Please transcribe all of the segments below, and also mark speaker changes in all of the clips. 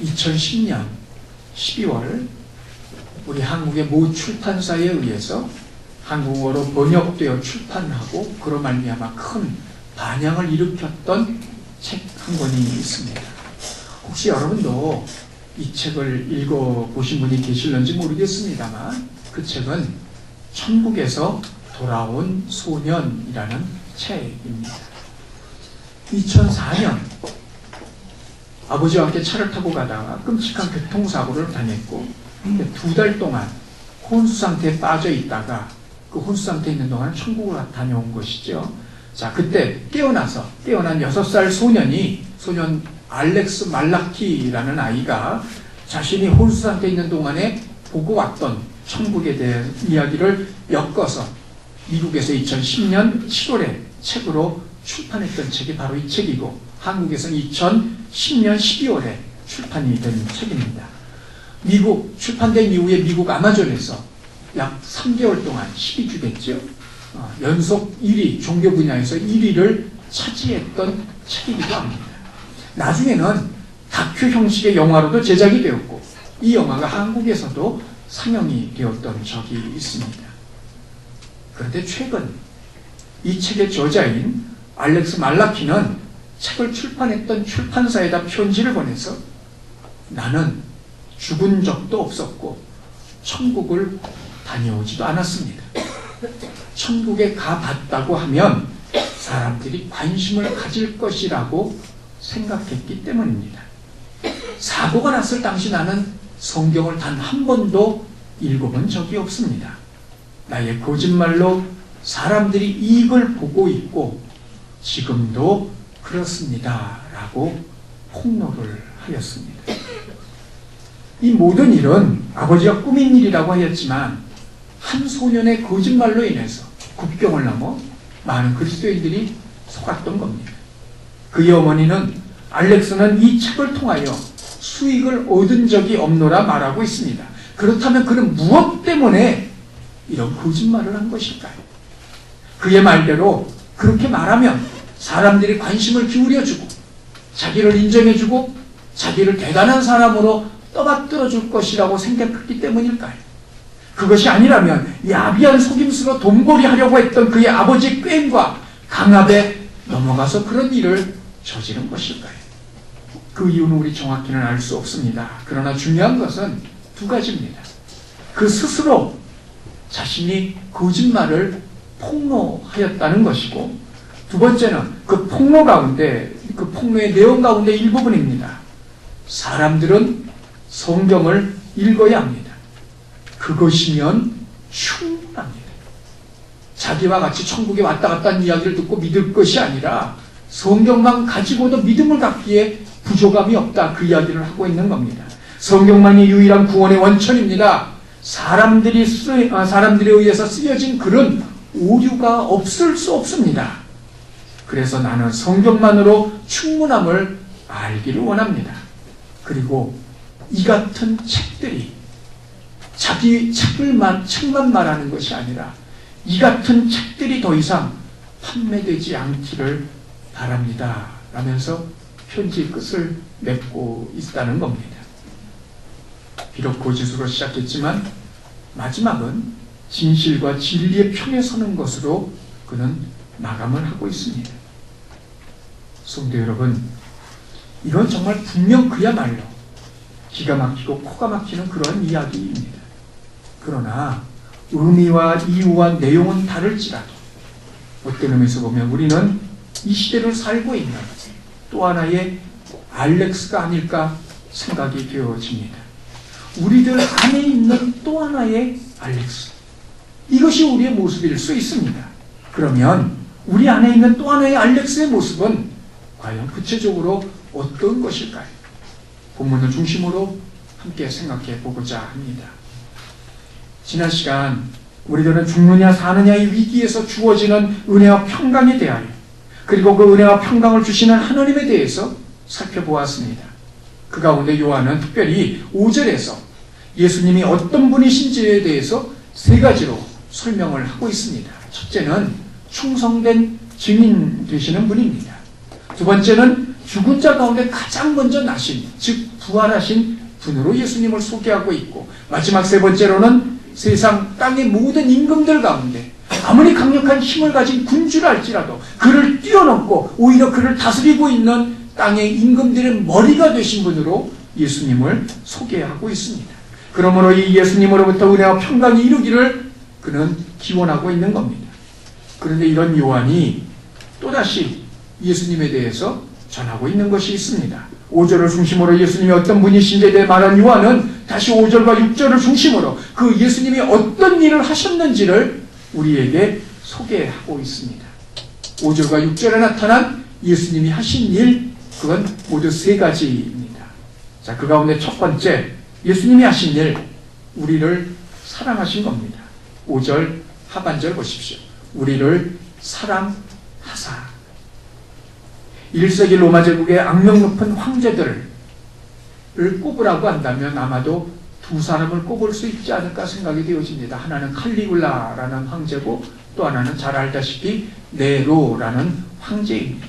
Speaker 1: 2010년 12월 우리 한국의 모 출판사에 의해서 한국어로 번역되어 출판하고 그로 말미암아 큰 반향을 일으켰던 책 한 권이 있습니다. 혹시 여러분도 이 책을 읽어보신 분이 계실는지 모르겠습니다만 그 책은 천국에서 돌아온 소년이라는 책입니다. 2004년 아버지와 함께 차를 타고 가다가 끔찍한 교통사고를 당했고 2달 동안 혼수 상태에 빠져 있다가 그 혼수 상태에 있는 동안 천국을 다녀온 것이죠. 자, 그때 깨어난 6살 소년 알렉스 말라키라는 아이가 자신이 혼수 상태에 있는 동안에 보고 왔던 천국에 대한 이야기를 엮어서 미국에서 2010년 7월에 책으로 출판했던 책이 바로 이 책이고 한국에서는 2010년 12월에 출판이 된 책입니다. 미국 출판된 이후에 미국 아마존에서 약 3개월 동안 12주겠죠. 연속 1위, 종교 분야에서 1위를 차지했던 책이기도 합니다. 나중에는 다큐 형식의 영화로도 제작이 되었고 이 영화가 한국에서도 상영이 되었던 적이 있습니다. 그런데 최근 이 책의 저자인 알렉스 말라키는 책을 출판했던 출판사에다 편지를 보내서 나는 죽은 적도 없었고 천국을 다녀오지도 않았습니다. 천국에 가봤다고 하면 사람들이 관심을 가질 것이라고 생각했기 때문입니다. 사고가 났을 당시 나는 성경을 단 한 번도 읽어본 적이 없습니다. 나의 거짓말로 사람들이 이익을 보고 있고 지금도 그렇습니다. 라고 폭로를 하였습니다. 이 모든 일은 아버지가 꾸민 일이라고 하였지만 한 소년의 거짓말로 인해서 국경을 넘어 많은 그리스도인들이 속았던 겁니다. 그의 어머니는 알렉스는 이 책을 통하여 수익을 얻은 적이 없노라 말하고 있습니다. 그렇다면 그는 무엇 때문에 이런 거짓말을 한 것일까요? 그의 말대로 그렇게 말하면 사람들이 관심을 기울여주고 자기를 인정해주고 자기를 대단한 사람으로 떠받들어 줄 것이라고 생각했기 때문일까요? 그것이 아니라면 야비한 속임수로 돈벌이하려고 했던 그의 아버지의 꾀임과 강압에 넘어가서 그런 일을 저지른 것일까요? 그 이유는 우리 정확히는 알 수 없습니다. 그러나 중요한 것은 두 가지입니다. 그 스스로 자신이 거짓말을 폭로하였다는 것이고 두 번째는 그 폭로 가운데 그 폭로의 내용 가운데 일부분입니다. 사람들은 성경을 읽어야 합니다. 그것이면 충분합니다. 자기와 같이 천국에 왔다 갔다 하는 이야기를 듣고 믿을 것이 아니라 성경만 가지고도 믿음을 갖기에 부족함이 없다. 그 이야기를 하고 있는 겁니다. 성경만이 유일한 구원의 원천입니다. 사람들에 의해서 쓰여진 글은 오류가 없을 수 없습니다. 그래서 나는 성경만으로 충분함을 알기를 원합니다. 그리고 이 같은 책들이 자기 책만 말하는 것이 아니라 이 같은 책들이 더 이상 판매되지 않기를 바랍니다. 라면서 편지의 끝을 맺고 있다는 겁니다. 비록 거짓으로 시작했지만 마지막은 진실과 진리의 편에 서는 것으로 그는 마감을 하고 있습니다. 성도 여러분, 이건 정말 분명 그야말로 기가 막히고 코가 막히는 그런 이야기입니다. 그러나 의미와 이유와 내용은 다를지라도 어떤 의미에서 보면 우리는 이 시대를 살고 있는 또 하나의 알렉스가 아닐까 생각이 되어집니다. 우리들 안에 있는 또 하나의 알렉스, 이것이 우리의 모습일 수 있습니다. 그러면 우리 안에 있는 또 하나의 알렉스의 모습은 과연 구체적으로 어떤 것일까요? 본문을 중심으로 함께 생각해 보고자 합니다. 지난 시간 우리들은 죽느냐 사느냐의 위기에서 주어지는 은혜와 평강에 대하여 그리고 그 은혜와 평강을 주시는 하나님에 대해서 살펴보았습니다. 그 가운데 요한은 특별히 5절에서 예수님이 어떤 분이신지에 대해서 세 가지로 설명을 하고 있습니다. 첫째는 충성된 증인 되시는 분입니다. 두 번째는 죽은 자 가운데 가장 먼저 나신, 즉 부활하신 분으로 예수님을 소개하고 있고, 마지막 세 번째로는 세상 땅의 모든 임금들 가운데 아무리 강력한 힘을 가진 군주라 할지라도 그를 뛰어넘고 오히려 그를 다스리고 있는 땅의 임금들의 머리가 되신 분으로 예수님을 소개하고 있습니다. 그러므로 이 예수님으로부터 은혜와 평강이 이루기를 그는 기원하고 있는 겁니다. 그런데 이런 요한이 또다시 예수님에 대해서 전하고 있는 것이 있습니다. 5절을 중심으로 예수님이 어떤 분이신지에 대해 말한 요한은 다시 5절과 6절을 중심으로 그 예수님이 어떤 일을 하셨는지를 우리에게 소개하고 있습니다. 5절과 6절에 나타난 예수님이 하신 일, 그건 모두 세 가지입니다. 자, 그 가운데 첫 번째, 예수님이 하신 일, 우리를 사랑하신 겁니다. 5절 하반절 보십시오. 우리를 사랑하사. 1세기 로마 제국의 악명 높은 황제들을 꼽으라고 한다면 아마도 두 사람을 꼽을 수 있지 않을까 생각이 되어집니다. 하나는 칼리굴라라는 황제고 또 하나는 잘 알다시피 네로라는 황제입니다.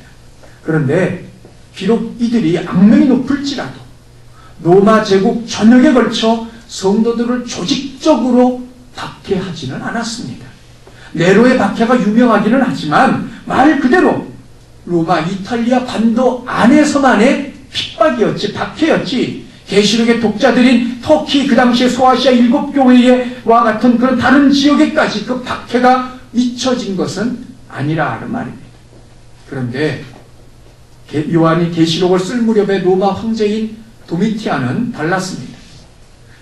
Speaker 1: 그런데 비록 이들이 악명이 높을지라도 로마 제국 전역에 걸쳐 성도들을 조직적으로 박해하지는 않았습니다. 네로의 박해가 유명하기는 하지만 말 그대로 로마 이탈리아 반도 안에서만의 핍박이었지, 박해였지, 계시록의 독자들인 터키 그 당시에 소아시아 7교회와 같은 그런 다른 지역에까지 그 박해가 미쳐진 것은 아니라는 말입니다. 그런데 요한이 계시록을 쓸 무렵에 로마 황제인 도미티안은 달랐습니다.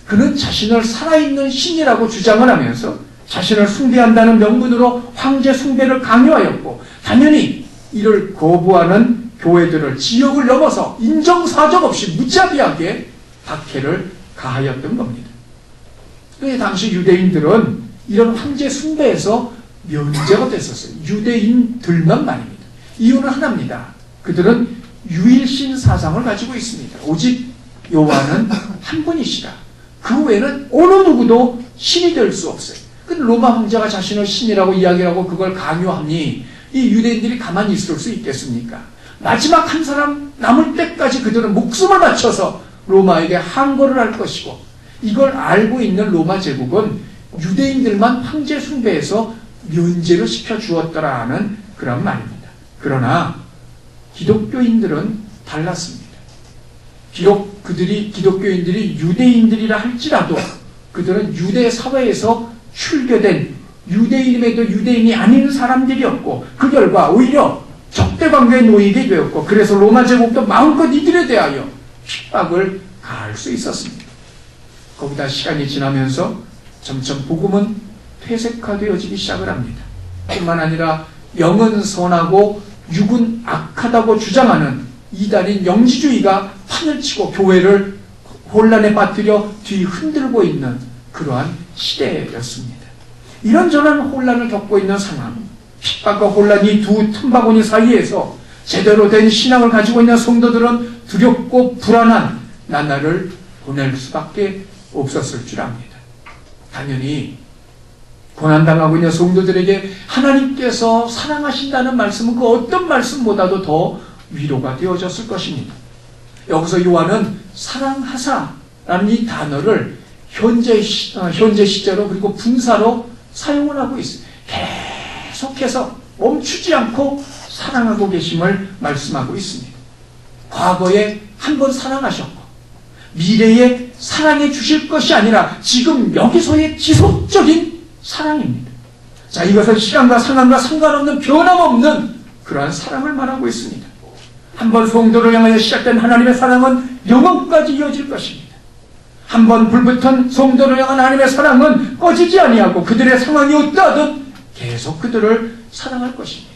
Speaker 1: 그는 자신을 살아있는 신이라고 주장을 하면서 자신을 숭배한다는 명분으로 황제 숭배를 강요하였고, 당연히 이를 거부하는 교회들을 지역을 넘어서 인정사정 없이 무자비하게 박해를 가하였던 겁니다. 그런데 당시 유대인들은 이런 황제 숭배에서 면제가 됐었어요. 유대인들만 말입니다. 이유는 하나입니다. 그들은 유일신 사상을 가지고 있습니다. 오직 여호와는 한 분이시라. 그 외에는 어느 누구도 신이 될 수 없어요. 근데 로마 황제가 자신을 신이라고 이야기하고 그걸 강요하니 이 유대인들이 가만히 있을 수 있겠습니까? 마지막 한 사람 남을 때까지 그들은 목숨을 바쳐서 로마에게 항거를 할 것이고, 이걸 알고 있는 로마 제국은 유대인들만 황제 숭배에서 면제를 시켜주었더라는 그런 말입니다. 그러나 기독교인들은 달랐습니다. 비록 기독교인들이 유대인들이라 할지라도 그들은 유대 사회에서 출교된 유대인임에도 유대인이 아닌 사람들이었고, 그 결과 오히려 적대관계에 놓이게 되었고, 그래서 로마 제국도 마음껏 이들에 대하여 핍박을 가할 수 있었습니다. 거기다 시간이 지나면서 점점 복음은 퇴색화되어지기 시작을 합니다. 뿐만 아니라 영은 선하고 육은 악하다고 주장하는 이단인 영지주의가 판을 치고 교회를 혼란에 빠뜨려 뒤 흔들고 있는 그러한 시대였습니다. 이런저런 혼란을 겪고 있는 상황, 핍박과 혼란이 두 틈바구니 사이에서 제대로 된 신앙을 가지고 있는 성도들은 두렵고 불안한 나날을 보낼 수밖에 없었을 줄 압니다. 당연히 고난당하고 있는 성도들에게 하나님께서 사랑하신다는 말씀은 그 어떤 말씀보다도 더 위로가 되어졌을 것입니다. 여기서 요한은 사랑하사라는 이 단어를 현재 시제로 그리고 분사로 사용을 하고 있어요. 계속해서 멈추지 않고 사랑하고 계심을 말씀하고 있습니다. 과거에 한 번 사랑하셨고 미래에 사랑해 주실 것이 아니라 지금 여기서의 지속적인 사랑입니다. 자, 이것은 시간과 상황과 상관없는 변함없는 그러한 사랑을 말하고 있습니다. 한 번 성도를 향하여 시작된 하나님의 사랑은 영원까지 이어질 것입니다. 한 번 불붙은 성도를 향한 하나님의 사랑은 꺼지지 아니하고 그들의 상황이 어떠하든 계속 그들을 사랑할 것입니다.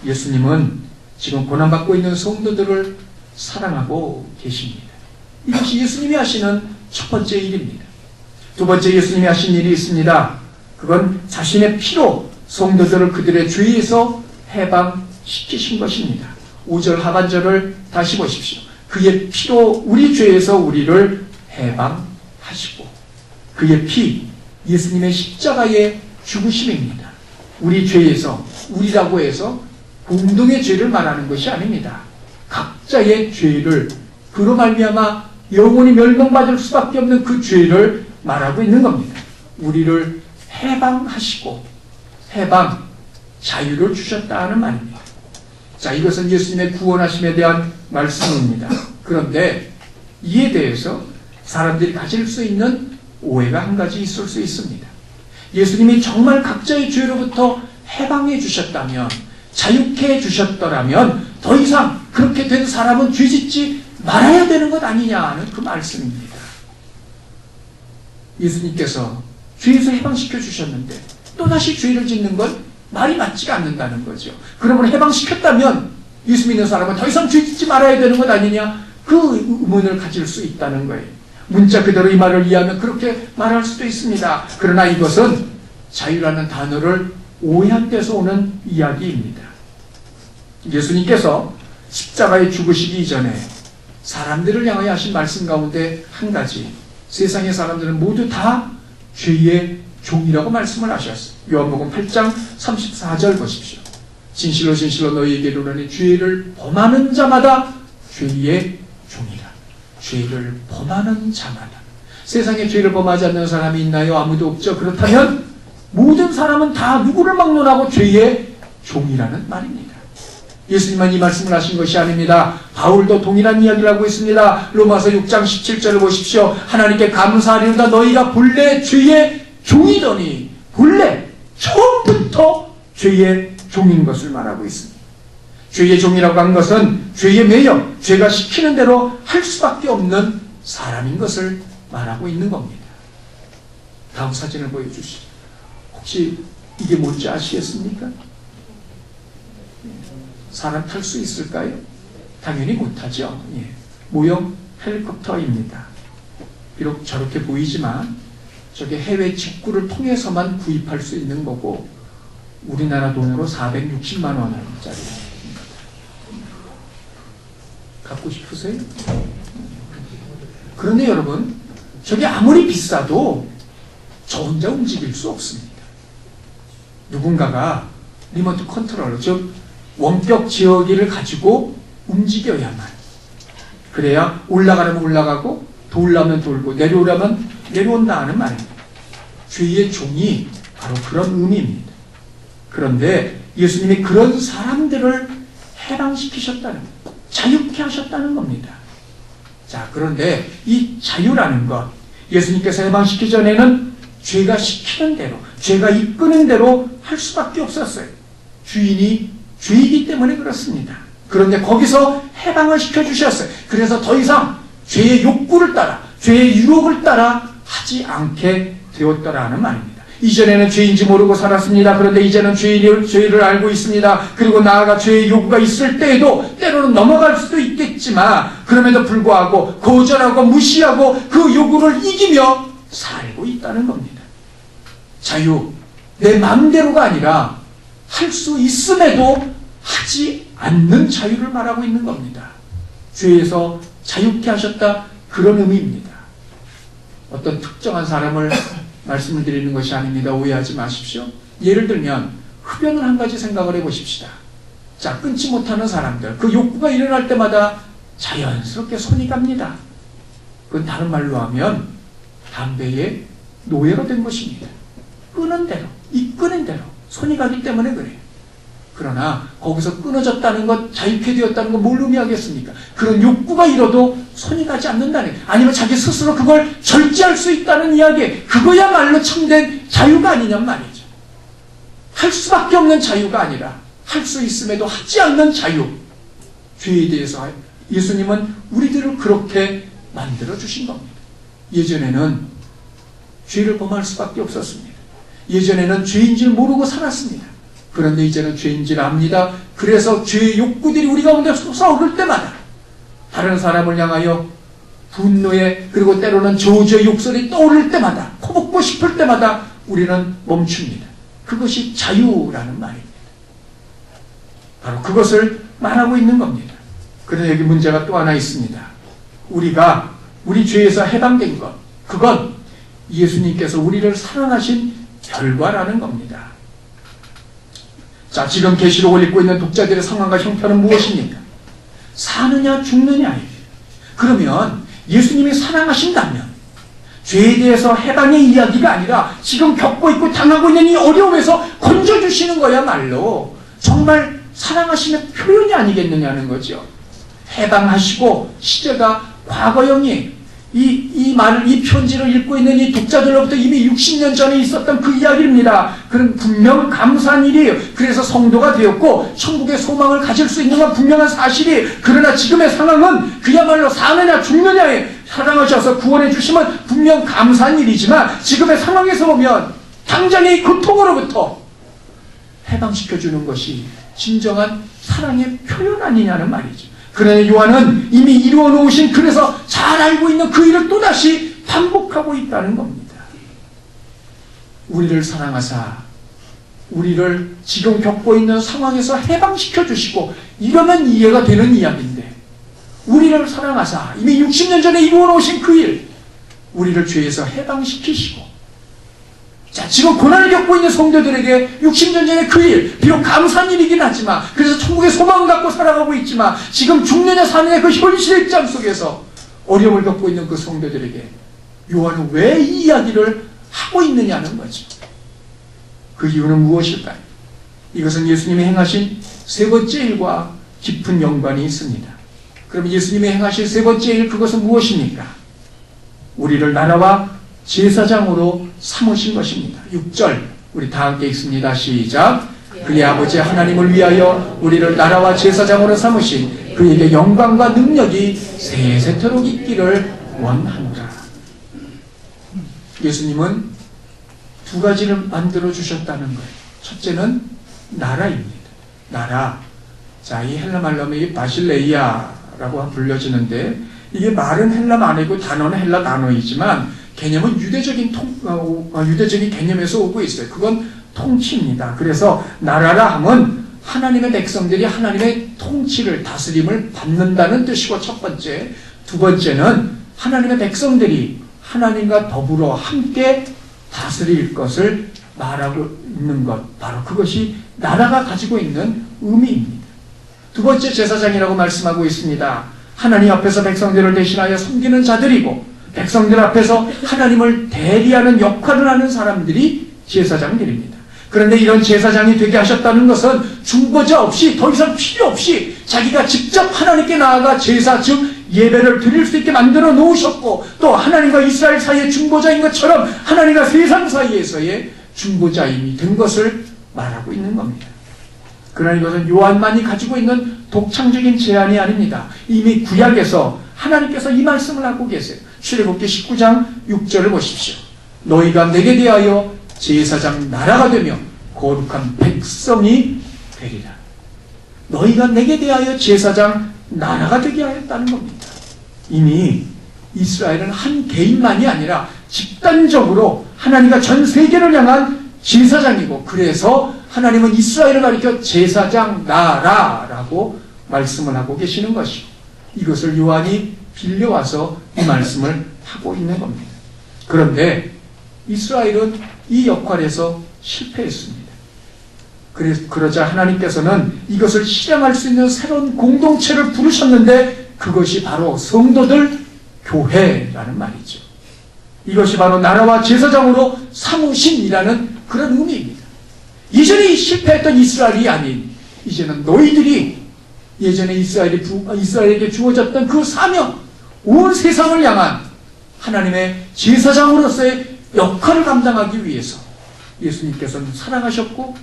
Speaker 1: 예수님은 지금 고난받고 있는 성도들을 사랑하고 계십니다. 이것이 예수님이 하시는 첫 번째 일입니다. 두 번째 예수님이 하신 일이 있습니다. 그건 자신의 피로 성도들을 그들의 죄에서 해방시키신 것입니다. 5절 하반절을 다시 보십시오. 그의 피로 우리 죄에서 우리를 해방하시고, 그의 피, 예수님의 십자가의 죽으심입니다. 우리 죄에서, 우리라고 해서 공동의 죄를 말하는 것이 아닙니다. 각자의 죄를, 그로 말미암아 영원히 멸망받을 수밖에 없는 그 죄를 말하고 있는 겁니다. 우리를 해방하시고 해방, 자유를 주셨다는 말입니다. 자, 이것은 예수님의 구원하심에 대한 말씀입니다. 그런데 이에 대해서 사람들이 가질 수 있는 오해가 한 가지 있을 수 있습니다. 예수님이 정말 각자의 죄로부터 해방해 주셨다면, 자유케 해 주셨더라면 더 이상 그렇게 된 사람은 죄짓지 말아야 되는 것 아니냐는 그 말씀입니다. 예수님께서 죄에서 해방시켜 주셨는데 또다시 죄를 짓는 건 말이 맞지가 않는다는 거죠. 그러면 해방시켰다면 예수 믿는 사람은 더 이상 죄 짓지 말아야 되는 것 아니냐, 그 의문을 가질 수 있다는 거예요. 문자 그대로 이 말을 이해하면 그렇게 말할 수도 있습니다. 그러나 이것은 자유라는 단어를 오해한 데서 오는 이야기입니다. 예수님께서 십자가에 죽으시기 이전에 사람들을 향하여 하신 말씀 가운데 한 가지, 세상의 사람들은 모두 다 죄의 종이라고 말씀을 하셨어요. 요한복음 8장 34절 보십시오. 진실로 진실로 너희에게 이르노니 죄를 범하는 자마다 죄의 종이라. 죄를 범하는 자마다. 세상에 죄를 범하지 않는 사람이 있나요? 아무도 없죠. 그렇다면 모든 사람은 다 누구를 막론하고 죄의 종이라는 말입니다. 예수님만 이 말씀을 하신 것이 아닙니다. 바울도 동일한 이야기를 하고 있습니다. 로마서 6장 17절을 보십시오. 하나님께 감사하리로다 너희가 본래 죄의 종이더니, 본래 처음부터 죄의 종인 것을 말하고 있습니다. 죄의 종이라고 한 것은 죄의 매여, 죄가 시키는 대로 할 수밖에 없는 사람인 것을 말하고 있는 겁니다. 다음 사진을 보여주시죠. 혹시 이게 뭔지 아시겠습니까? 사람 탈 수 있을까요? 당연히 못하죠. 예. 모형 헬리콥터입니다. 비록 저렇게 보이지만 저게 해외 직구를 통해서만 구입할 수 있는 거고, 우리나라 돈으로 460만 원짜리. 갖고 싶으세요? 그런데 여러분, 저게 아무리 비싸도 저 혼자 움직일 수 없습니다. 누군가가 리모트 컨트롤러, 즉 원격 제어기를 가지고 움직여야만, 그래야 올라가려면 올라가고 돌려면 돌고 내려오려면 내려온다는 말입니다. 죄의 종이 바로 그런 의미입니다. 그런데 예수님이 그런 사람들을 해방시키셨다는, 자유케 하셨다는 겁니다. 자, 그런데 이 자유라는 것, 예수님께서 해방시키기 전에는 죄가 시키는 대로, 죄가 이끄는 대로 할 수밖에 없었어요. 주인이 죄이기 때문에 그렇습니다. 그런데 거기서 해방을 시켜주셨어요. 그래서 더 이상 죄의 욕구를 따라, 죄의 유혹을 따라 하지 않게 되었더라는 말입니다. 이전에는 죄인지 모르고 살았습니다. 그런데 이제는 죄를 알고 있습니다. 그리고 나아가 죄의 요구가 있을 때에도 때로는 넘어갈 수도 있겠지만, 그럼에도 불구하고 거절하고 무시하고 그 요구를 이기며 살고 있다는 겁니다. 자유, 내 마음대로가 아니라 할 수 있음에도 하지 않는 자유를 말하고 있는 겁니다. 죄에서 자유케 하셨다, 그런 의미입니다. 어떤 특정한 사람을 말씀을 드리는 것이 아닙니다. 오해하지 마십시오. 예를 들면 흡연을 한 가지 생각을 해보십시다. 자, 끊지 못하는 사람들, 그 욕구가 일어날 때마다 자연스럽게 손이 갑니다. 그건 다른 말로 하면 담배의 노예로 된 것입니다. 끄는 대로, 이끄는 대로 손이 가기 때문에 그래요. 그러나 거기서 끊어졌다는 것, 자유케 되었다는 것 뭘 의미하겠습니까? 그런 욕구가 일어도 손이 가지 않는다는, 아니면 자기 스스로 그걸 절제할 수 있다는 이야기, 그거야말로 참된 자유가 아니냔 말이죠. 할 수밖에 없는 자유가 아니라 할 수 있음에도 하지 않는 자유. 죄에 대해서 예수님은 우리들을 그렇게 만들어 주신 겁니다. 예전에는 죄를 범할 수밖에 없었습니다. 예전에는 죄인 줄 모르고 살았습니다. 그런데 이제는 죄인 줄 압니다. 그래서 죄의 욕구들이 우리 가운데 솟아오를 때마다, 다른 사람을 향하여 분노의, 그리고 때로는 저주의 욕설이 떠오를 때마다, 퍼붓고 싶을 때마다 우리는 멈춥니다. 그것이 자유라는 말입니다. 바로 그것을 말하고 있는 겁니다. 그런데 여기 문제가 또 하나 있습니다. 우리가 우리 죄에서 해방된 것, 그건 예수님께서 우리를 사랑하신 결과라는 겁니다. 자, 지금 계시록을 읽고 있는 독자들의 상황과 형편은 무엇입니까? 사느냐 죽느냐예요. 그러면 예수님이 사랑하신다면 죄에 대해서 해방의 이야기가 아니라 지금 겪고 있고 당하고 있는 이 어려움에서 건져주시는 거야말로 정말 사랑하시는 표현이 아니겠느냐는 거죠. 해방하시고 시제가 과거형이 이 말을, 이 편지를 읽고 있는 이 독자들로부터 이미 60년 전에 있었던 그 이야기입니다. 그런 분명 감사한 일이에요. 그래서 성도가 되었고 천국의 소망을 가질 수 있는 건 분명한 사실이. 그러나 지금의 상황은 그야말로 사느냐 죽느냐에 사랑하셔서 구원해 주시면 분명 감사한 일이지만 지금의 상황에서 보면 당장의 고통으로부터 해방시켜주는 것이 진정한 사랑의 표현 아니냐는 말이죠. 그러나 요한은 이미 이루어 놓으신, 그래서 잘 알고 있는 그 일을 또다시 반복하고 있다는 겁니다. 우리를 사랑하사 우리를 지금 겪고 있는 상황에서 해방시켜 주시고, 이러면 이해가 되는 이야기인데, 우리를 사랑하사 이미 60년 전에 이루어 놓으신 그 일, 우리를 죄에서 해방시키시고, 자, 지금 고난을 겪고 있는 성도들에게 60년 전의 그 일, 비록 감사한 일이긴 하지만, 그래서 천국의 소망을 갖고 살아가고 있지만, 지금 죽느냐 사느냐 그 현실의 입장 속에서 어려움을 겪고 있는 그 성도들에게 요한은 왜 이 이야기를 하고 있느냐는 거죠. 그 이유는 무엇일까요? 이것은 예수님이 행하신 세 번째 일과 깊은 연관이 있습니다. 그럼 예수님이 행하신 세 번째 일, 그것은 무엇입니까? 우리를 나라와 제사장으로 삼으신 것입니다. 6절 우리 다 함께 읽습니다. 시작. 그의 아버지 하나님을 위하여 우리를 나라와 제사장으로 삼으신 그에게 영광과 능력이 세세토록 있기를 원하노라. 예수님은 두 가지를 만들어 주셨다는 거예요. 첫째는 나라입니다. 나라. 자, 이 헬라 말로 하면 이 바실레이아라고 불려지는데, 이게 말은 헬라 말이고 단어는 헬라 단어이지만 개념은 유대적인 개념에서 오고 있어요. 그건 통치입니다. 그래서 나라라 함은 하나님의 백성들이 하나님의 통치를, 다스림을 받는다는 뜻이고 첫 번째. 두 번째는 하나님의 백성들이 하나님과 더불어 함께 다스릴 것을 말하고 있는 것, 바로 그것이 나라가 가지고 있는 의미입니다. 두 번째 제사장이라고 말씀하고 있습니다. 하나님 앞에서 백성들을 대신하여 섬기는 자들이고, 백성들 앞에서 하나님을 대리하는 역할을 하는 사람들이 제사장들입니다. 그런데 이런 제사장이 되게 하셨다는 것은 중보자 없이, 더 이상 필요 없이 자기가 직접 하나님께 나아가 제사, 즉 예배를 드릴 수 있게 만들어 놓으셨고, 또 하나님과 이스라엘 사이의 중보자인 것처럼 하나님과 세상 사이에서의 중보자임이 된 것을 말하고 있는 겁니다. 그러나 이것은 요한만이 가지고 있는 독창적인 제안이 아닙니다. 이미 구약에서 하나님께서 이 말씀을 하고 계세요. 출애굽기 19장 6절을 보십시오. 너희가 내게 대하여 제사장 나라가 되며 거룩한 백성이 되리라. 너희가 내게 대하여 제사장 나라가 되게 하였다는 겁니다. 이미 이스라엘은 한 개인만이 아니라 집단적으로 하나님과 전 세계를 향한 제사장이고, 그래서 하나님은 이스라엘을 가리켜 제사장 나라라고 말씀을 하고 계시는 것이고, 이것을 요한이 빌려와서 이 말씀을 하고 있는 겁니다. 그런데 이스라엘은 이 역할에서 실패했습니다. 그러자 하나님께서는 이것을 실행할 수 있는 새로운 공동체를 부르셨는데, 그것이 바로 성도들, 교회라는 말이죠. 이것이 바로 나라와 제사장으로 삼으신이라는 그런 의미입니다. 이전에 실패했던 이스라엘이 아닌, 이제는 너희들이 예전에 이스라엘에게 주어졌던 그 사명, 온 세상을 향한 하나님의 제사장으로서의 역할을 감당하기 위해서 예수님께서는 사랑하셨고,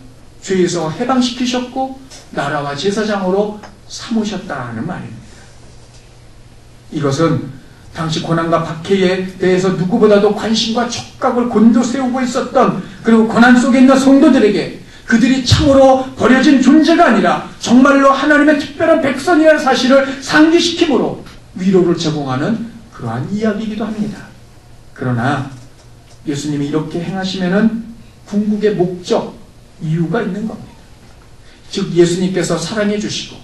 Speaker 1: 죄에서 해방시키셨고, 나라와 제사장으로 삼으셨다는 말입니다. 이것은 당시 고난과 박해에 대해서 누구보다도 관심과 촉각을 곤두세우고 있었던, 그리고 고난 속에 있는 성도들에게 그들이 참으로 버려진 존재가 아니라 정말로 하나님의 특별한 백성이라는 사실을 상기시킴으로 위로를 제공하는 그러한 이야기이기도 합니다. 그러나 예수님이 이렇게 행하시면은 궁극의 목적, 이유가 있는 겁니다. 즉 예수님께서 사랑해 주시고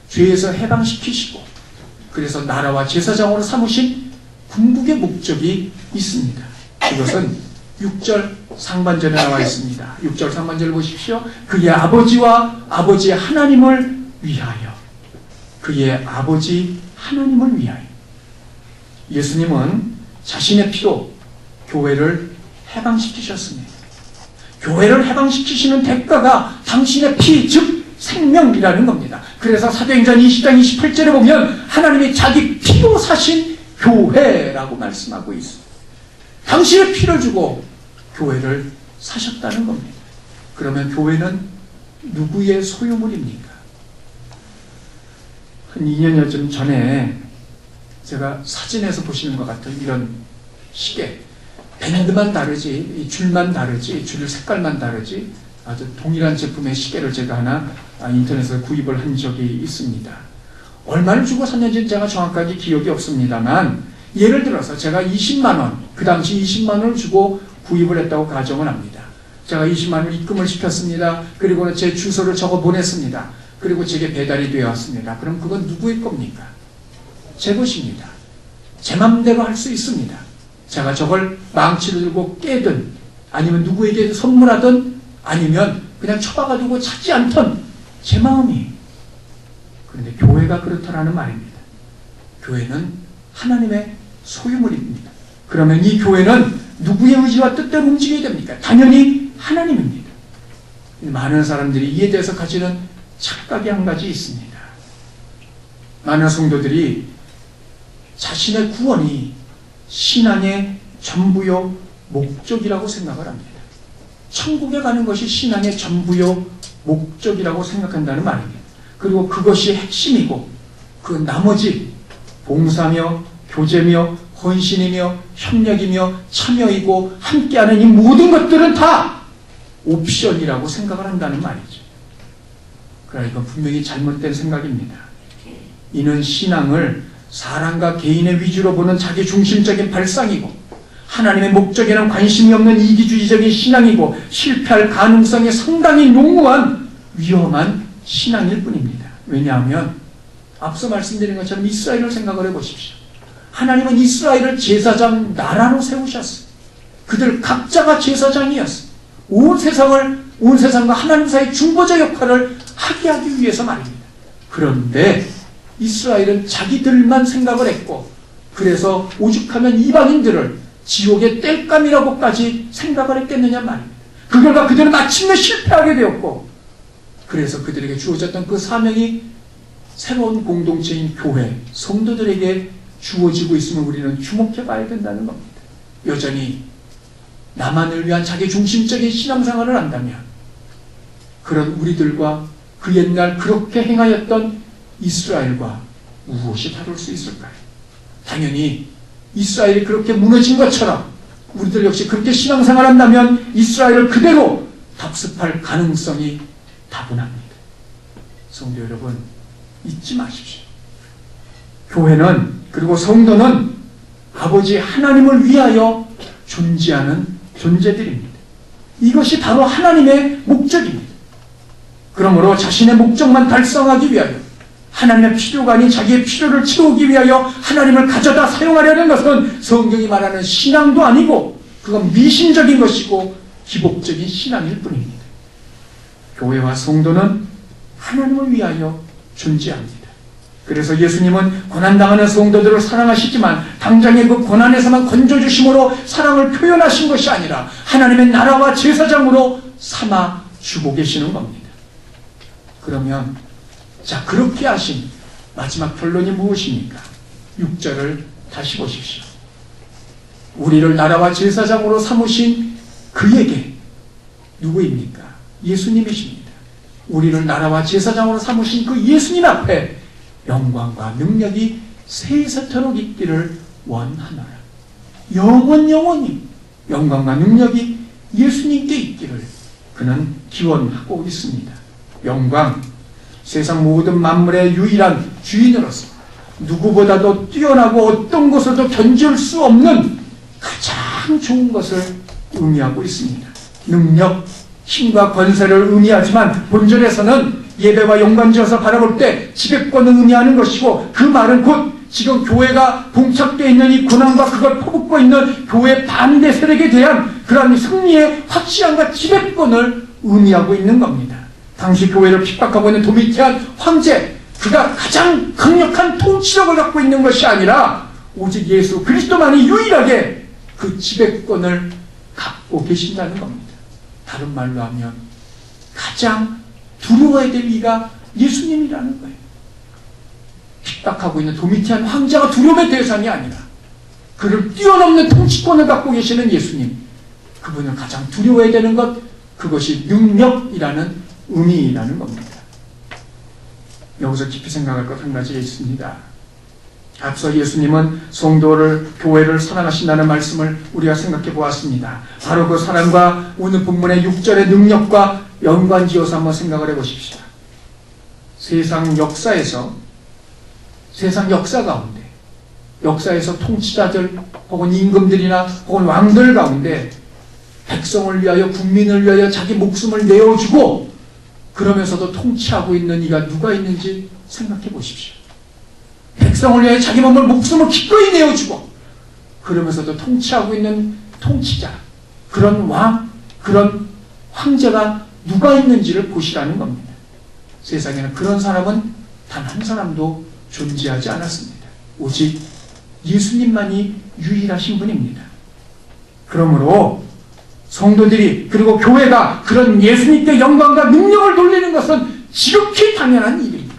Speaker 1: 죄에서 해방시키시고, 그래서 나라와 제사장으로 삼으신 궁극의 목적이 있습니다. 이것은 6절 상반절에 나와 있습니다. 6절 상반절 보십시오. 그의 아버지와 아버지의 하나님을 위하여. 그의 아버지 하나님을 위하여. 예수님은 자신의 피로 교회를 해방시키셨습니다. 교회를 해방시키시는 대가가 당신의 피, 즉 생명이라는 겁니다. 그래서 사도행전 20장 28절에 보면 하나님이 자기 피로 사신 교회라고 말씀하고 있습니다. 당신의 피를 주고 교회를 사셨다는 겁니다. 그러면 교회는 누구의 소유물입니까? 한 2년여쯤 전에 제가 사진에서 보시는 것 같은 이런 시계, 밴드만 다르지, 이 줄만 다르지, 줄 색깔만 다르지 아주 동일한 제품의 시계를 제가 하나 인터넷에서 구입을 한 적이 있습니다. 얼마를 주고 샀는지는 제가 정확하게 기억이 없습니다만 예를 들어서 제가 20만원, 그 당시 20만원을 주고 구입을 했다고 가정을 합니다. 제가 20만원을 입금을 시켰습니다. 그리고 제 주소를 적어 보냈습니다. 그리고 제게 배달이 되어 왔습니다. 그럼 그건 누구의 겁니까? 제 것입니다. 제 맘대로 할 수 있습니다. 제가 저걸 망치를 들고 깨든 아니면 누구에게 선물하든 아니면 그냥 처박아두고 찾지 않던 제 마음이. 그런데 교회가 그렇다라는 말입니다. 교회는 하나님의 소유물입니다. 그러면 이 교회는 누구의 의지와 뜻대로 움직여야 됩니까? 당연히 하나님입니다. 많은 사람들이 이에 대해서 가지는 착각이 한 가지 있습니다. 많은 성도들이 자신의 구원이 신앙의 전부요 목적이라고 생각을 합니다. 천국에 가는 것이 신앙의 전부요 목적이라고 생각한다는 말입니다. 그리고 그것이 핵심이고 그 나머지 봉사며 교제며 헌신이며 협력이며 참여이고 함께하는 이 모든 것들은 다 옵션이라고 생각을 한다는 말이죠. 그러나 이건 분명히 잘못된 생각입니다. 이는 신앙을 사람과 개인의 위주로 보는 자기 중심적인 발상이고 하나님의 목적에는 관심이 없는 이기주의적인 신앙이고 실패할 가능성이 상당히 농후한 위험한 신앙일 뿐입니다. 왜냐하면 앞서 말씀드린 것처럼 이스라엘을 생각을 해보십시오. 하나님은 이스라엘을 제사장 나라로 세우셨어요. 그들 각자가 제사장이었어요. 온 세상과 하나님 사이의 중보자 역할을 하게 하기 위해서 말입니다. 그런데 이스라엘은 자기들만 생각을 했고 그래서 오죽하면 이방인들을 지옥의 땔감이라고까지 생각을 했겠느냐 말입니다. 그 결과 그들은 마침내 실패하게 되었고 그래서 그들에게 주어졌던 그 사명이 새로운 공동체인 교회, 성도들에게 주어지고 있음을 우리는 주목해 봐야 된다는 겁니다. 여전히 나만을 위한 자기 중심적인 신앙생활을 한다면 그런 우리들과 그 옛날 그렇게 행하였던 이스라엘과 무엇이 다를 수 있을까요? 당연히 이스라엘이 그렇게 무너진 것처럼 우리들 역시 그렇게 신앙생활을 한다면 이스라엘을 그대로 답습할 가능성이 다분합니다. 성도 여러분, 잊지 마십시오. 교회는 그리고 성도는 아버지 하나님을 위하여 존재하는 존재들입니다. 이것이 바로 하나님의 목적입니다. 그러므로 자신의 목적만 달성하기 위하여 하나님의 필요가 아닌 자기의 필요를 채우기 위하여 하나님을 가져다 사용하려는 것은 성경이 말하는 신앙도 아니고 그건 미신적인 것이고 기복적인 신앙일 뿐입니다. 교회와 성도는 하나님을 위하여 존재합니다. 그래서 예수님은 고난당하는 성도들을 사랑하시지만 당장의 그 고난에서만 건져주심으로 사랑을 표현하신 것이 아니라 하나님의 나라와 제사장으로 삼아주고 계시는 겁니다. 그러면 자, 그렇게 하신 마지막 결론이 무엇입니까? 6절을 다시 보십시오. 우리를 나라와 제사장으로 삼으신 그에게 누구입니까? 예수님이십니다. 우리를 나라와 제사장으로 삼으신 그 예수님 앞에 영광과 능력이 세세토록 있기를 원하노라. 영원히 영광과 능력이 예수님께 있기를 그는 기원하고 있습니다. 영광, 세상 모든 만물의 유일한 주인으로서 누구보다도 뛰어나고 어떤 것으로도 견줄 수 없는 가장 좋은 것을 의미하고 있습니다. 능력, 힘과 권세를 의미하지만 본절에서는 예배와 연관지어서 바라볼 때 지배권을 의미하는 것이고 그 말은 곧 지금 교회가 봉착되어 있는 이 고난과 그걸 퍼붓고 있는 교회 반대 세력에 대한 그러한 승리의 확실함과 지배권을 의미하고 있는 겁니다. 당시 교회를 핍박하고 있는 도미티안 황제, 그가 가장 강력한 통치력을 갖고 있는 것이 아니라 오직 예수 그리스도만이 유일하게 그 지배권을 갖고 계신다는 겁니다. 다른 말로 하면 가장 두려워야 될 이가 예수님이라는 거예요. 핍박하고 있는 도미티안 황제가 두려움의 대상이 아니라 그를 뛰어넘는 통치권을 갖고 계시는 예수님, 그분을 가장 두려워해야 되는 것, 그것이 능력이라는 의미라는 겁니다. 여기서 깊이 생각할 것 한 가지 있습니다. 앞서 예수님은 성도를, 교회를 사랑하신다는 말씀을 우리가 생각해 보았습니다. 바로 그 사랑과 오늘 본문의 6절의 능력과 연관지어서 한번 생각을 해보십시다. 세상 역사 가운데, 역사에서 통치자들 혹은 임금들이나 혹은 왕들 가운데 백성을 위하여, 국민을 위하여 자기 목숨을 내어주고 그러면서도 통치하고 있는 이가 누가 있는지 생각해 보십시오. 백성을 위하여 자기 목숨을 기꺼이 내어주고 그러면서도 통치하고 있는 통치자, 그런 왕, 그런 황제가 누가 있는지를 보시라는 겁니다. 세상에는 그런 사람은 단 한 사람도 존재하지 않았습니다. 오직 예수님만이 유일하신 분입니다. 그러므로 성도들이, 그리고 교회가 그런 예수님께 영광과 능력을 돌리는 것은 지극히 당연한 일입니다.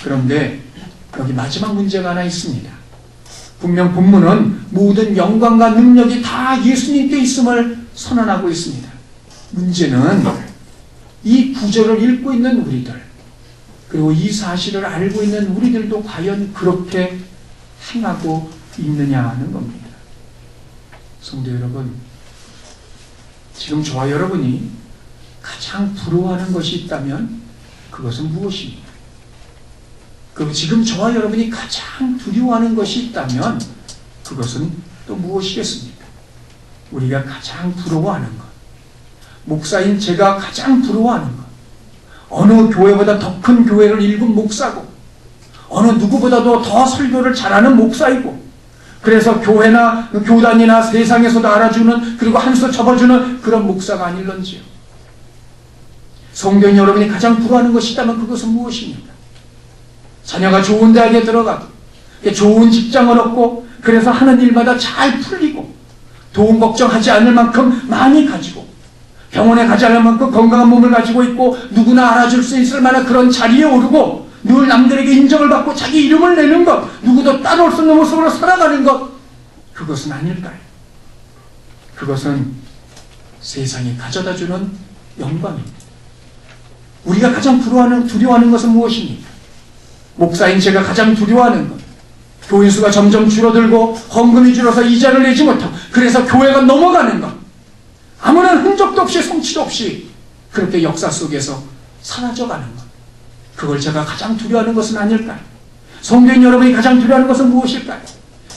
Speaker 1: 그런데 여기 마지막 문제가 하나 있습니다. 분명 본문은 모든 영광과 능력이 다 예수님께 있음을 선언하고 있습니다. 문제는 이 구절을 읽고 있는 우리들, 그리고 이 사실을 알고 있는 우리들도 과연 그렇게 행하고 있느냐 하는 겁니다. 성도 여러분, 지금 저와 여러분이 가장 부러워하는 것이 있다면 그것은 무엇입니까? 그리고 지금 저와 여러분이 가장 두려워하는 것이 있다면 그것은 또 무엇이겠습니까? 우리가 가장 부러워하는 것, 목사인 제가 가장 부러워하는 것, 어느 교회보다 더 큰 교회를 일군 목사고 어느 누구보다도 더 설교를 잘하는 목사이고, 그래서 교회나 교단이나 세상에서도 알아주는, 그리고 한수 접어주는 그런 목사가 아닐런지요. 성도인 여러분이 가장 부러워하는 것이 있다면 그것은 무엇입니까? 자녀가 좋은 대학에 들어가고 좋은 직장을 얻고 그래서 하는 일마다 잘 풀리고 돈 걱정하지 않을 만큼 많이 가지고 병원에 가지 않을 만큼 건강한 몸을 가지고 있고 누구나 알아줄 수 있을 만한 그런 자리에 오르고 늘 남들에게 인정을 받고 자기 이름을 내는 것, 누구도 따라올 수 없는 모습으로 살아가는 것, 그것은 아닐까요? 그것은 세상이 가져다주는 영광입니다. 우리가 가장 두려워하는 것은 무엇입니까? 목사인 제가 가장 두려워하는 것, 교인 수가 점점 줄어들고 헌금이 줄어서 이자를 내지 못하고 그래서 교회가 넘어가는 것, 아무런 흔적도 없이 성취도 없이 그렇게 역사 속에서 사라져가는 것, 그걸 제가 가장 두려워하는 것은 아닐까요? 성도인 여러분이 가장 두려워하는 것은 무엇일까요?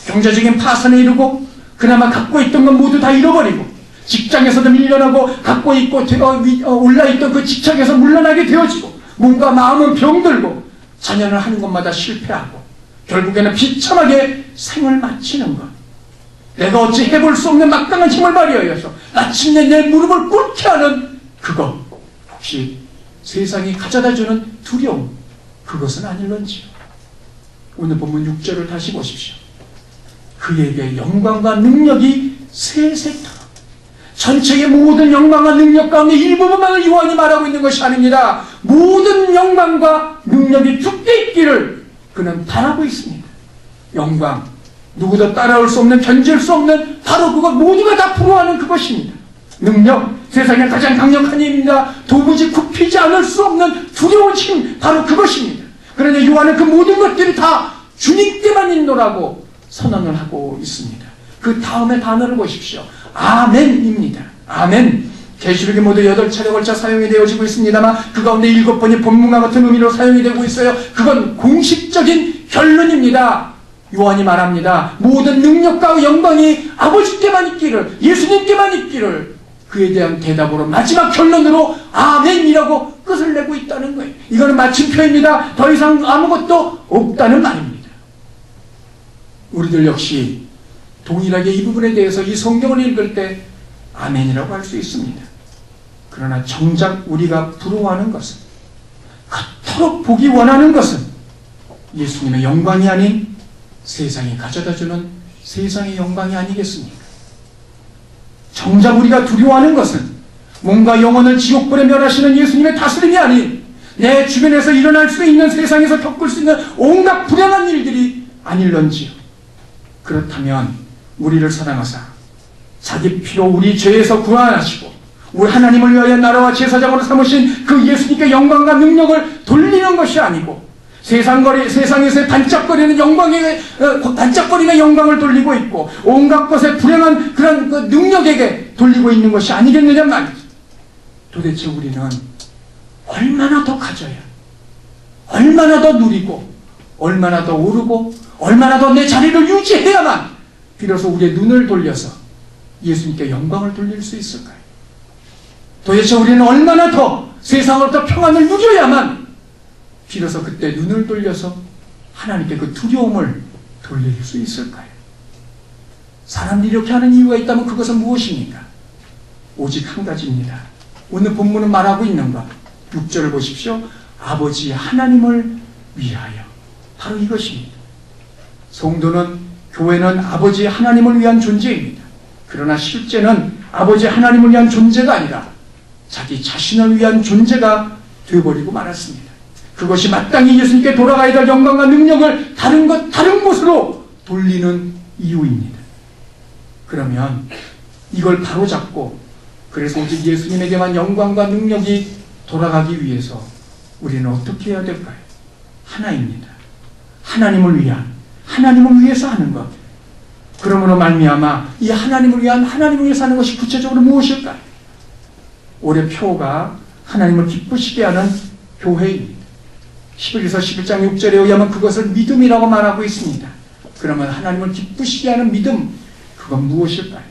Speaker 1: 경제적인 파산에 이르고 그나마 갖고 있던 건 모두 다 잃어버리고 직장에서도 밀려나고 갖고 있고 올라있던 그 직장에서 물러나게 되어지고 몸과 마음은 병들고 자녀를 하는 것마다 실패하고 결국에는 비참하게 생을 마치는 것, 내가 어찌 해볼 수 없는 막강한 힘을 발휘하여서 마침내 내 무릎을 꿇게 하는 그것, 혹시 세상이 가져다주는 두려움, 그것은 아닐런지요. 오늘 본문 6절을 다시 보십시오. 그에게 영광과 능력이 세세토록, 전체의 모든 영광과 능력 가운데 일부분만을 요한이 말하고 있는 것이 아닙니다. 모든 영광과 능력이 주께 있기를 그는 바라고 있습니다. 영광, 누구도 따라올 수 없는, 견질 수 없는 바로 그것, 모두가 다 부러워하는 그것입니다. 능력, 세상의 가장 강력한 힘입니다. 도무지 굽히지 않을 수 없는 두려운 힘, 바로 그것입니다. 그런데 요한은 그 모든 것들이 다 주님께만 있노라고 선언을 하고 있습니다. 그 다음에 단어를 보십시오. 아멘입니다. 아멘. 계시록이 모두 8차례 걸쳐 사용이 되어지고 있습니다만 그 가운데 7번이 본문과 같은 의미로 사용이 되고 있어요. 그건 공식적인 결론입니다. 요한이 말합니다. 모든 능력과 영광이 아버지께만 있기를, 예수님께만 있기를, 그에 대한 대답으로 마지막 결론으로 아멘이라고 끝을 내고 있다는 거예요. 이거는 마침표입니다. 더 이상 아무것도 없다는 말입니다. 우리들 역시 동일하게 이 부분에 대해서 이 성경을 읽을 때 아멘이라고 할 수 있습니다. 그러나 정작 우리가 부러워하는 것은 그토록 보기 원하는 것은 예수님의 영광이 아닌 세상이 가져다주는 세상의 영광이 아니겠습니까? 정작 우리가 두려워하는 것은 몸과 영혼을 지옥불에 멸하시는 예수님의 다스림이 아닌 내 주변에서 일어날 수 있는, 세상에서 겪을 수 있는 온갖 불행한 일들이 아닐런지요. 그렇다면 우리를 사랑하사 자기 피로 우리 죄에서 구원하시고 우리 하나님을 위하여 나라와 제사장으로 삼으신 그 예수님께 영광과 능력을 돌리는 것이 아니고 세상에서 반짝거리는 반짝거리는 영광을 돌리고 있고 온갖 것에 불행한 그런 그 능력에게 돌리고 있는 것이 아니겠느냐 말이죠. 도대체 우리는 얼마나 더 가져야, 얼마나 더 누리고, 얼마나 더 오르고, 얼마나 더 내 자리를 유지해야만 비로소 우리의 눈을 돌려서 예수님께 영광을 돌릴 수 있을까요? 도대체 우리는 얼마나 더 세상으로부터 평안을 누려야만 비로소 그때 눈을 돌려서 하나님께 그 두려움을 돌릴 수 있을까요? 사람들이 이렇게 하는 이유가 있다면 그것은 무엇입니까? 오직 한 가지입니다. 오늘 본문은 말하고 있는 것, 6절을 보십시오. 아버지 하나님을 위하여. 바로 이것입니다. 성도는, 교회는 아버지 하나님을 위한 존재입니다. 그러나 실제는 아버지 하나님을 위한 존재가 아니라 자기 자신을 위한 존재가 되어버리고 말았습니다. 그것이 마땅히 예수님께 돌아가야 될 영광과 능력을 다른 곳으로 돌리는 이유입니다. 그러면 이걸 바로잡고, 그래서 오직 예수님에게만 영광과 능력이 돌아가기 위해서 우리는 어떻게 해야 될까요? 하나입니다. 하나님을 위해서 하는 것. 그러므로 말미암아 이 하나님을 위해서 하는 것이 구체적으로 무엇일까요? 올해 표가 하나님을 기쁘시게 하는 교회입니다. 11에서 11장 6절에 의하면 그것을 믿음이라고 말하고 있습니다. 그러면 하나님을 기쁘시게 하는 믿음, 그건 무엇일까요?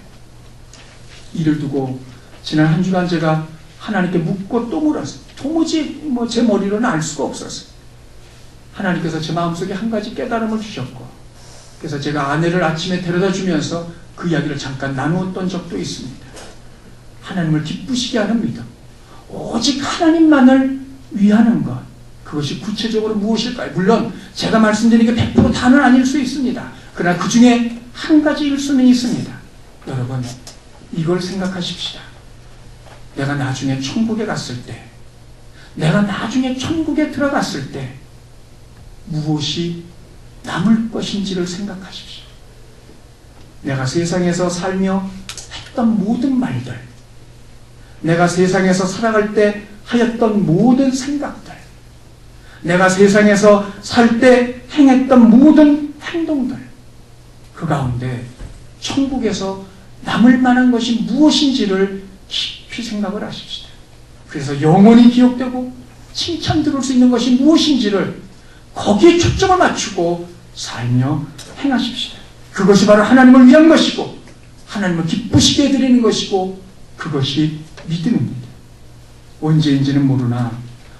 Speaker 1: 이를 두고 지난 한 주간 제가 하나님께 묻고 또 물었어요. 도무지 제 머리로는 알 수가 없었어요. 하나님께서 제 마음속에 한 가지 깨달음을 주셨고, 그래서 제가 아내를 아침에 데려다 주면서 그 이야기를 잠깐 나누었던 적도 있습니다. 하나님을 기쁘시게 하는 믿음, 오직 하나님만을 위하는 것, 그것이 구체적으로 무엇일까요? 물론 제가 말씀드린 게 100% 다는 아닐 수 있습니다. 그러나 그 중에 한 가지일 수는 있습니다. 여러분, 이걸 생각하십시다. 내가 나중에 천국에 갔을 때, 내가 나중에 천국에 들어갔을 때 무엇이 남을 것인지를 생각하십시오. 내가 세상에서 살며 했던 모든 말들, 내가 세상에서 살아갈 때 하였던 모든 생각들, 내가 세상에서 살 때 행했던 모든 행동들, 그 가운데 천국에서 남을 만한 것이 무엇인지를 깊이 생각을 하십시다. 그래서 영원히 기억되고 칭찬 들을 수 있는 것이 무엇인지를 거기에 초점을 맞추고 살며 행하십시다. 그것이 바로 하나님을 위한 것이고 하나님을 기쁘시게 해드리는 것이고 그것이 믿음입니다. 언제인지는 모르나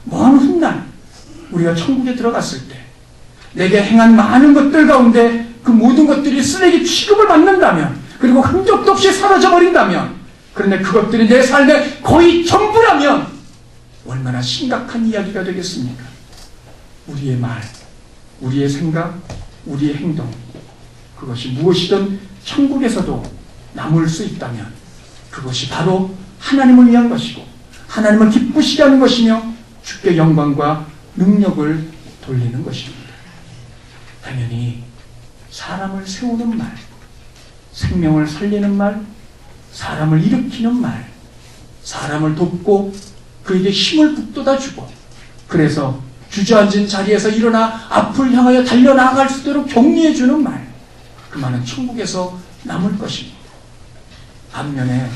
Speaker 1: 먼 훗날 우리가 천국에 들어갔을 때 내게 행한 많은 것들 가운데 그 모든 것들이 쓰레기 취급을 받는다면, 그리고 흔적도 없이 사라져버린다면, 그런데 그것들이 내 삶의 거의 전부라면 얼마나 심각한 이야기가 되겠습니까? 우리의 말, 우리의 생각, 우리의 행동, 그것이 무엇이든 천국에서도 남을 수 있다면 그것이 바로 하나님을 위한 것이고 하나님을 기쁘시게 하는 것이며 주께 영광과 능력을 돌리는 것입니다. 당연히 사람을 세우는 말, 생명을 살리는 말, 사람을 일으키는 말, 사람을 돕고 그에게 힘을 북돋아주고, 그래서 주저앉은 자리에서 일어나 앞을 향하여 달려나갈 수 있도록 격려해주는 말, 그 말은 천국에서 남을 것입니다. 반면에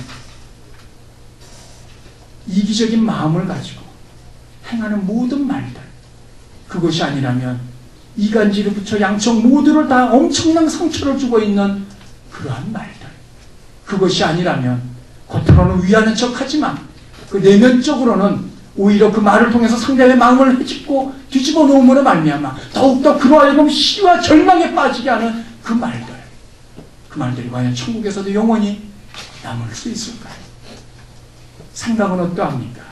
Speaker 1: 이기적인 마음을 가지고 행하는 모든 말들, 그것이 아니라면 이간질을 붙여 양쪽 모두를 다 엄청난 상처를 주고 있는 그러한 말들, 그것이 아니라면 겉으로는 위하는 척하지만 그 내면적으로는 오히려 그 말을 통해서 상대의 마음을 헤집고 뒤집어 놓음으로 말미암아 더욱더 그로 하여금 시와 절망에 빠지게 하는 그 말들, 그 말들이 과연 천국에서도 영원히 남을 수 있을까요? 생각은 어떠합니까?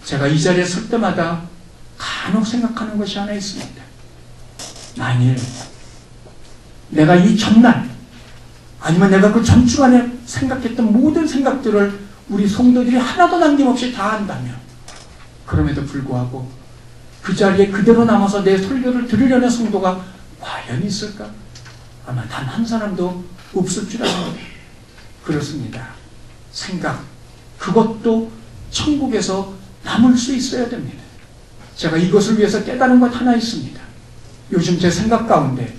Speaker 1: 제가 이 자리에 설 때마다 간혹 생각하는 것이 하나 있습니다. 만일 내가 이 전날 아니면 내가 그 전주간에 생각했던 모든 생각들을 우리 성도들이 하나도 남김없이 다 한다면, 그럼에도 불구하고 그 자리에 그대로 남아서 내 설교를 들으려는 성도가 과연 있을까? 아마 단 한 사람도 없을 줄 압니다. 그렇습니다. 생각, 그것도 천국에서 남을 수 있어야 됩니다. 제가 이것을 위해서 깨달은 것 하나 있습니다. 요즘 제 생각 가운데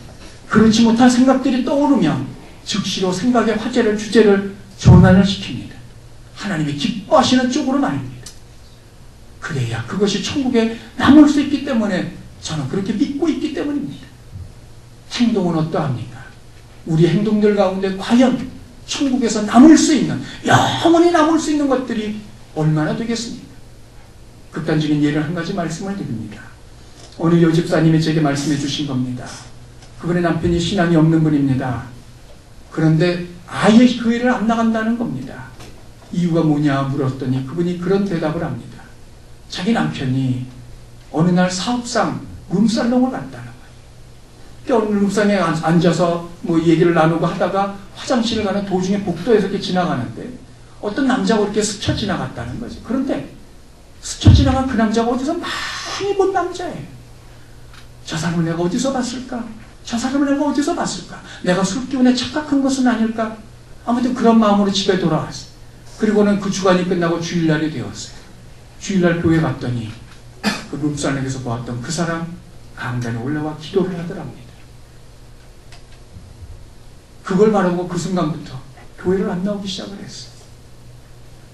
Speaker 1: 그렇지 못한 생각들이 떠오르면 즉시로 생각의 화제를, 주제를 전환을 시킵니다. 하나님이 기뻐하시는 쪽으로 말입니다. 그래야 그것이 천국에 남을 수 있기 때문에 저는 그렇게 믿고 있기 때문입니다. 행동은 어떠합니까? 우리 행동들 가운데 과연 천국에서 남을 수 있는, 영원히 남을 수 있는 것들이 얼마나 되겠습니까? 극단적인 예를 한 가지 말씀을 드립니다. 어느 여집사님이 제게 말씀해 주신 겁니다. 그분의 남편이 신앙이 없는 분입니다. 그런데 아예 교회를 안 나간다는 겁니다. 이유가 뭐냐 물었더니 그분이 그런 대답을 합니다. 자기 남편이 어느 날 사업상 룸살롱을 갔다는 거예요. 어느 룸상에 앉아서 뭐 얘기를 나누고 하다가 화장실을 가는 도중에 복도에서 이렇게 지나가는데 어떤 남자가 이렇게 스쳐 지나갔다는 거죠. 그런데 스쳐 지나간 그 남자가 어디서 많이 본 남자예요. 저 사람을 내가 어디서 봤을까? 저 사람을 내가 어디서 봤을까? 내가 술 기운에 착각한 것은 아닐까? 아무튼 그런 마음으로 집에 돌아왔어요. 그리고는 그 주간이 끝나고 주일날이 되었어요. 주일날 교회 갔더니 그 룸살롱에서 보았던 그 사람 강단에 올라와 기도를 하더랍니다. 그걸 바라보고 그 순간부터 교회를 안 나오기 시작을 했어요.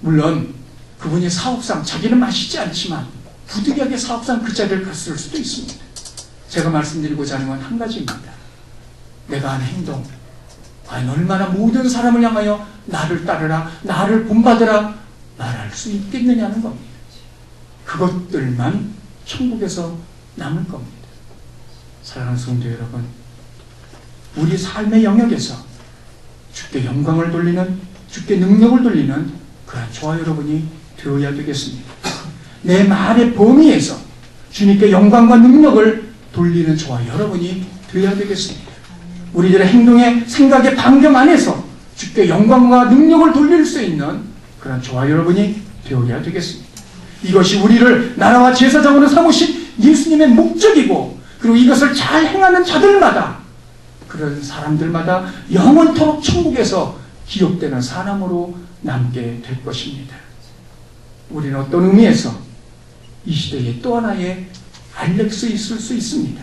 Speaker 1: 물론 그분이 사업상 자기는 마시지 않지만 부득이하게 사업상 그 자리를 갔을 수도 있습니다. 제가 말씀드리고자 하는 건 한 가지입니다. 내가 한 행동, 과연 얼마나 모든 사람을 향하여 나를 따르라, 나를 본받으라 말할 수 있겠느냐는 겁니다. 그것들만 천국에서 남을 겁니다. 사랑하는 성도 여러분, 우리 삶의 영역에서 주께 영광을 돌리는, 주께 능력을 돌리는 그런 저와 여러분이 되어야 되겠습니다. 내 말의 범위에서 주님께 영광과 능력을 돌리는 저와 여러분이 되어야 되겠습니다. 우리들의 행동의 생각의 반경 안에서 주께 영광과 능력을 돌릴 수 있는 그런 저와 여러분이 되어야 되겠습니다. 이것이 우리를 나라와 제사장으로 삼으신 예수님의 목적이고, 그리고 이것을 잘 행하는 자들마다, 그런 사람들마다 영원토록 천국에서 기록되는 사람으로 남게 될 것입니다. 우리는 어떤 의미에서 이 시대에 또 하나의 알렉스 있을 수 있습니다.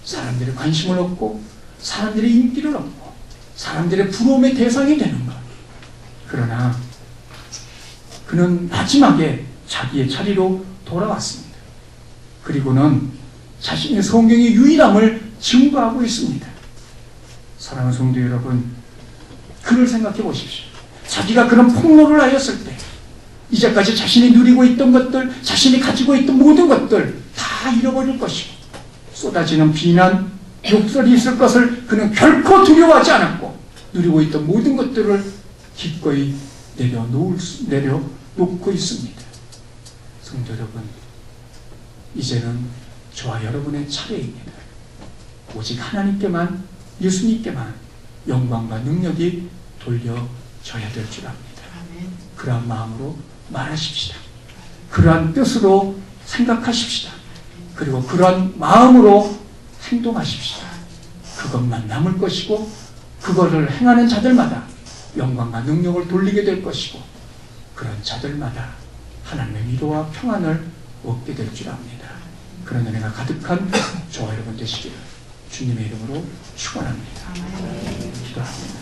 Speaker 1: 사람들의 관심을 얻고 사람들의 인기를 얻고 사람들의 부러움의 대상이 되는 것. 그러나 그는 마지막에 자기의 자리로 돌아왔습니다. 그리고는 자신의 성경의 유일함을 증거하고 있습니다. 사랑하는 성도 여러분, 그를 생각해 보십시오. 자기가 그런 폭로를 하였을 때 이제까지 자신이 누리고 있던 것들, 자신이 가지고 있던 모든 것들 다 잃어버릴 것이고, 쏟아지는 비난, 욕설이 있을 것을 그는 결코 두려워하지 않았고, 누리고 있던 모든 것들을 기꺼이 내려놓고 있습니다. 성도 여러분, 이제는 저와 여러분의 차례입니다. 오직 하나님께만, 예수님께만 영광과 능력이 돌려져야 될 줄 압니다. 그러한 마음으로 말하십시다. 그러한 뜻으로 생각하십시다. 그리고 그러한 마음으로 행동하십시다. 그것만 남을 것이고, 그거를 행하는 자들마다 영광과 능력을 돌리게 될 것이고, 그런 자들마다 하나님의 위로와 평안을 얻게 될 줄 압니다. 그런 은혜가 가득한 저와 여러분 되시기를 주님의 이름으로 축원합니다. 기도합니다.